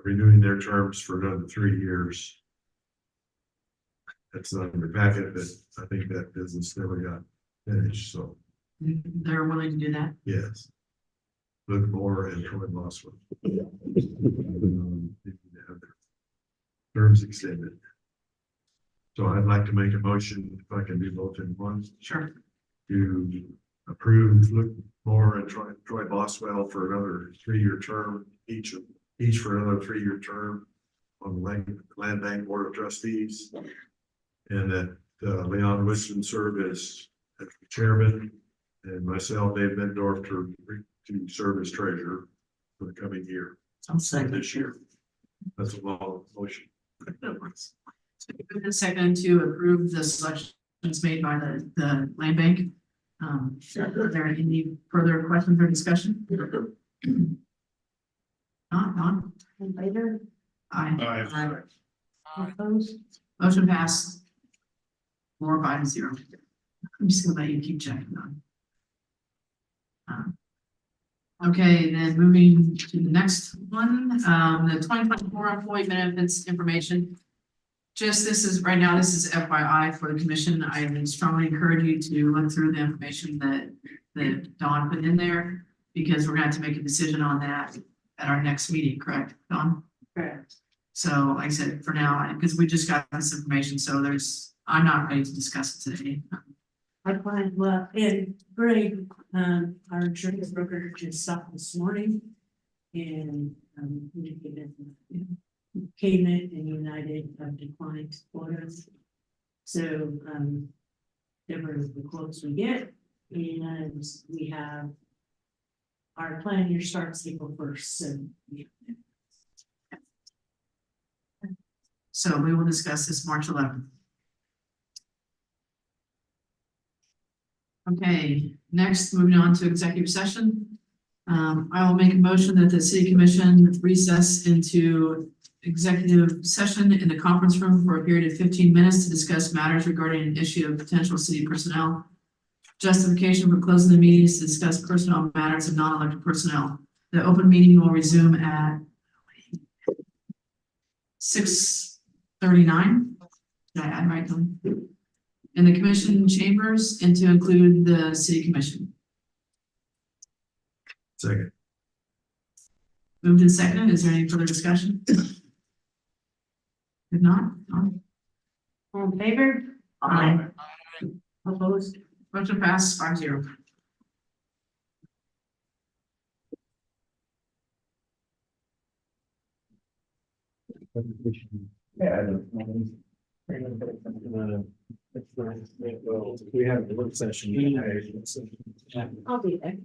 renewing their terms for another 3 years. That's not in your packet, but I think that business never got finished, so They're willing to do that. yes. Luke Moore and Troy Boswell. Have their terms extended. So I'd like to make a motion, if I can do both in one, Sure. to approve Luke Moore and Troy Boswell for another 3-year term, each for another 3-year term on the Land Bank Board of Trustees. And that Leon Wisman serve as chairman and myself, Dave Mendorf, to serve as treasurer for the coming year, I'll second this year. That's a long motion. Second to approve the selections made by the land bank. Are there any further questions or discussion? Not. In favor? Aye. Opposed? Motion passed. 4-5-0. I'm just gonna let you keep checking on. Okay, then moving to the next one, the 2024 employee benefits information. Just this is FYI for the commission. I would strongly encourage you to look through the information that Dawn put in there, because we're going to have to make a decision on that at our next meeting, correct, Dawn? Correct. So like I said, for now, because we just got this information, so I'm not ready to discuss it today. I find, well, and Greg, our insurance broker just stopped this morning. And, indicated payment and United have declined for us. So, whatever the quotes we get, and we have. Our plan year starts April 1st, so. So we will discuss this March 11th. Okay, next, moving on to executive session. I will make a motion that the city commission recess into executive session in the conference room for a period of 15 minutes to discuss matters regarding an issue of potential city personnel. Justification for closing the meeting is to discuss personnel matters of non-elected personnel. The open meeting will resume at 6:39. Did I add right? In the commission chambers and to include the city commission. Second. Moved and seconded. Is there any further discussion? If not, All in favor? Aye. Opposed? Motion passes 5-0. We have a work session. I'll be there.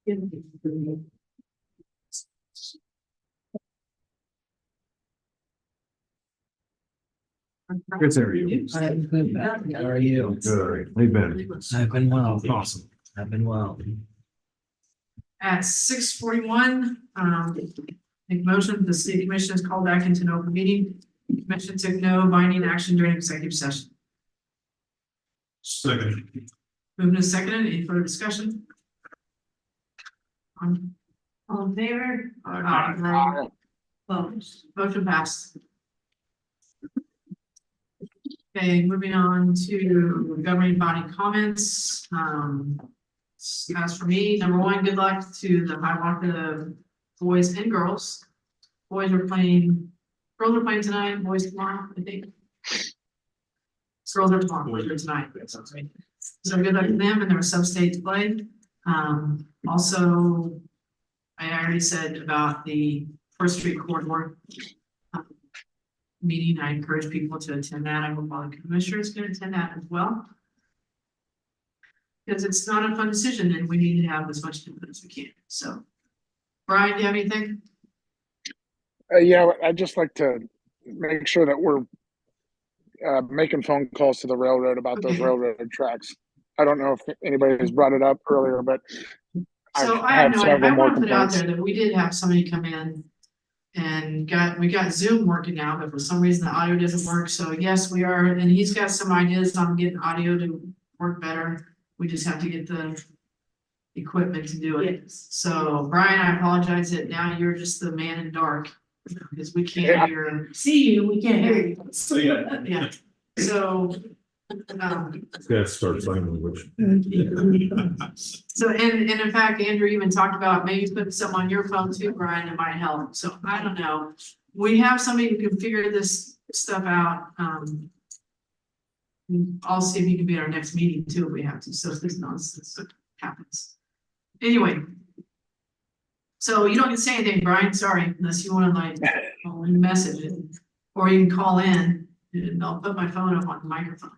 Good, how are you? How are you? Good. Hey, Ben. I've been well. Awesome. I've been well. At 6:41, make motion, the city commission is called back into an open meeting. Commission took no binding action during executive session. Second. Moving to second, any further discussion? All in favor? Aye. Opposed? Motion passed. Okay, moving on to governing body comments. As for me, number one, good luck to the Hiawatha boys and girls. Boys are playing, girls are playing tonight, boys tomorrow, I think. Girls are tomorrow, boys are tonight. So good luck to them and their sub-state play. Also, I already said about the First Street corridor meeting. I encourage people to attend that. I hope all the commissioners can attend that as well. Because it's not a fun decision and we need to have as much input as we can. So, Brian, do you have anything? Yeah, I'd just like to make sure that we're making phone calls to the railroad about those Okay. railroad tracks. I don't know if anybody has brought it up earlier, but So I've I have had no idea. several I more want to put out complaints. there that we did have somebody come in and we got Zoom working now, but for some reason the audio doesn't work. So yes, we are, and he's got some ideas on getting audio to work better. We just have to get the equipment to do it. Yes. So Brian, I apologize that now you're just the man in dark because we can't hear. See you, we can't hear you. Yeah, so. Yeah, start sign language. So, and in fact, Andrew even talked about maybe putting some on your phone too, Brian, it might help. So I don't know. We have somebody who can figure this stuff out. I'll see if he can be at our next meeting too, if we have to. So if this nonsense happens. Anyway. So you don't get to say anything, Brian, sorry, unless you want to like call in message it, or you can call in and I'll put my phone up on the microphone.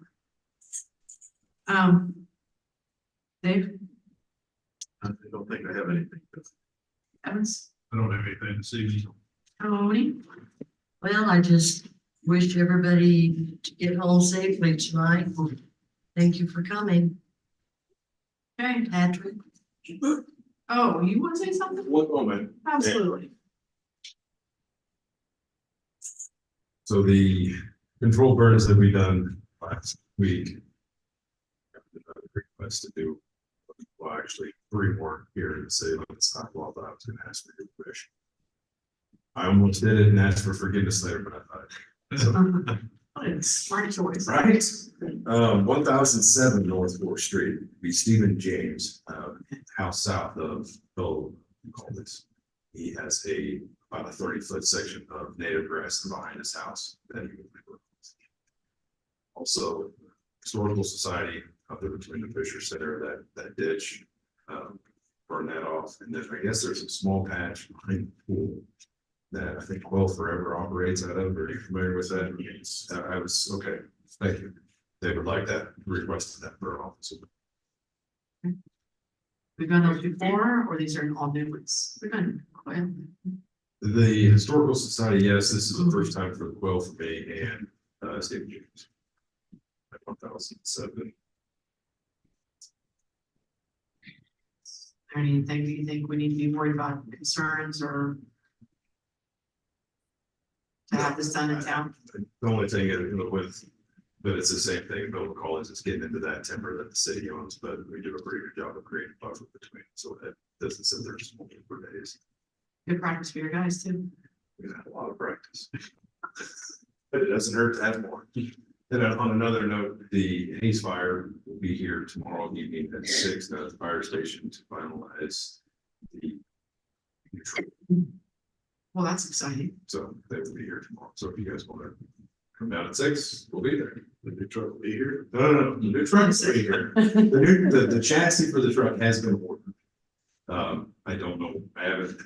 Dave, I don't think I have anything. Evans, I don't have anything to see. Tony, Well, I just wish everybody to get home safely tonight. Thank you for coming, okay. Patrick. Oh, you want to say something? One moment. Absolutely. So the control burns that we done last week. Request to do, well, actually 3 more here in the city limits, not well, I was gonna ask for your permission. I almost did it and asked for forgiveness later, but I thought. It's smart choice. Right. 1007 North 4th Street, be Stephen James, house south of Bill, we call this. He has about a 30-foot section of native grass behind his house that he would work with. Also, Historical Society up there between the Fisher Center, that ditch, burn that off. And then I guess there's a small patch behind the pool that I think Quell Forever operates out of. Are you familiar with that? Yes. I was, okay, thank you. They would like that, requested that burn off. So We've done those before, or these are all new ones? We've done. the Historical Society, yes, this is the first time for the Quell for me and Stephen James. 1007. Anything you think we need to be worried about, concerns or to have this done in town? The only thing but it's the same thing, Bill Collins is getting into that timber that the city owns, but we do a pretty good job of creating buffer between, so that doesn't sit there just for days. Good practice for your guys too. We've had a lot of practice. But it doesn't hurt to have more. And on another note, the Hayes Fire will be here tomorrow evening at 6 at the fire station to finalize the neutral. Well, that's exciting. So they will be here tomorrow. So if you guys want to come down at 6, we'll be there. The new truck will be here. No, the new truck will be here. The chassis for the truck has been ordered. I don't know, I haven't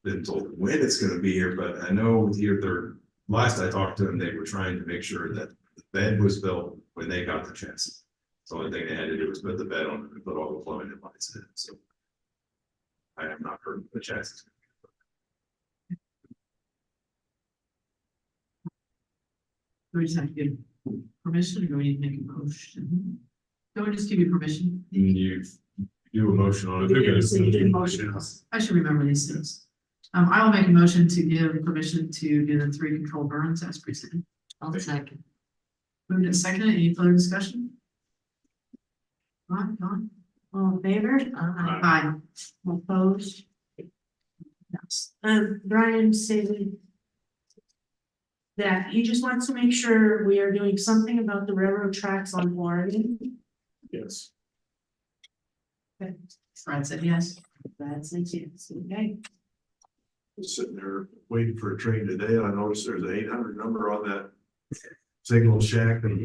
been told when it's gonna be here, but I know last I talked to them, they were trying to make sure that the bed was built when they got the chassis. The only thing they had to do was put the bed on and put all the plumbing and lights in, so. I have not heard the checks. We just have to give permission, or do we need to make a motion? Don't we just give you permission? You do a motion on it. They're gonna- I should remember these things. I will make a motion to give permission to do the 3 controlled burns as presented. I'll second. Moved and seconded, any further discussion? Don? All in favor? Aye. Opposed? Brian stated that he just wants to make sure we are doing something about the railroad tracks on Oregon. Yes. Fred said yes. That's it, yes, okay. Sitting there waiting for a train today, I noticed there's an 800 number on that signal shack and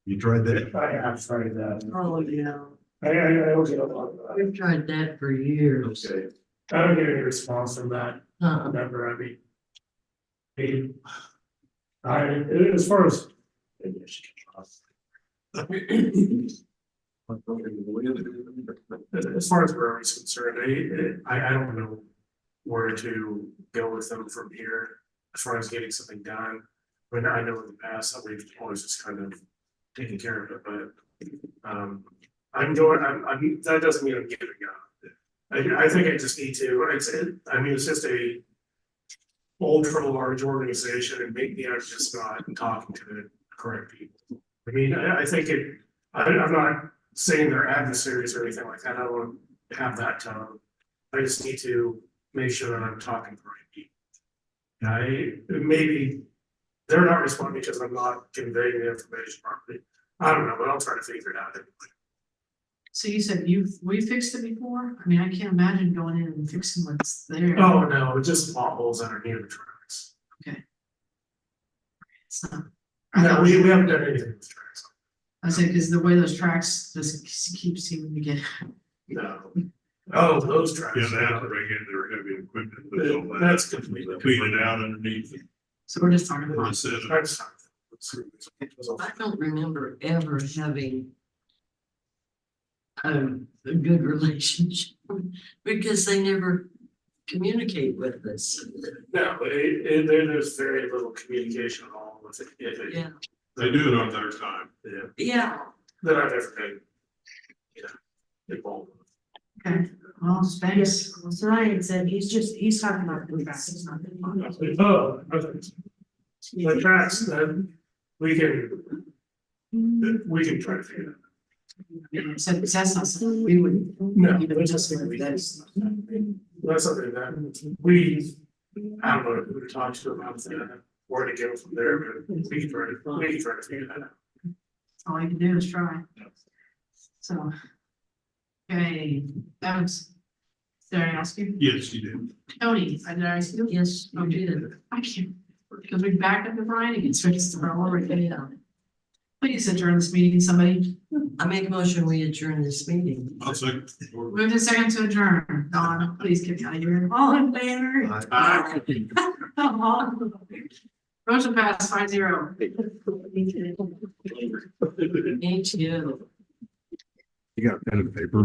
you tried that? I have tried that. Oh, yeah. I looked it up on that. We've tried that for years. Okay. I don't get any response from that Uh-uh. number, I mean. As far as. As far as where he's concerned, I don't know where to go with them from here, as far as getting something done. I mean, I know in the past that we've always just kind of taken care of it, but, that doesn't mean I'm giving up. I think I just need to, it's just a ultra large organization, and maybe I'm just not talking to the correct people. I mean, I think I'm not saying they're adversaries or anything like that, I don't want to have that tone. I just need to make sure that I'm talking to the right people. Maybe they're not responding because I'm not conveying the information properly. I don't know, but I'll try to figure it out anyway. So you said we fixed it before? I mean, I can't imagine going in and fixing what's there. Oh, no, just potholes underneath the tracks. It's not. No, we haven't done anything with tracks. I say, because the way those tracks just keep seeming to get. No. Oh, those tracks. Yeah, they have to bring in their heavy equipment. to build that. That's completely. Clean it out underneath. So we're just talking Or about. set it. That's fine. I don't remember ever having a good relationship because they never communicate with us. No, there's very little communication at all with it. Yeah. They do it on their time. Yeah, Yeah. that I've ever been. Involved. Okay, well, thanks. So Ryan said he's talking about the tracks, it's not. Oh, okay. The tracks, then we can try to figure it out. So that's not something we would. No, Even it's just just like this. that's something that we, I don't know who to talk to about that, where to go from there, but we can try to figure that out. All you can do is try. So. Okay, that was. Did I ask you? Yes, you do. Tony, did I ask you? Yes, you did. I can't, because we backed up the Brian and it's ready to start all over again. Please adjourn this meeting, somebody. I make a motion, we adjourn this meeting. I'll second. Move to second to adjourn. Don, please get me out of here. All in favor? Motion passed 5-0. Me too. You got pen and paper?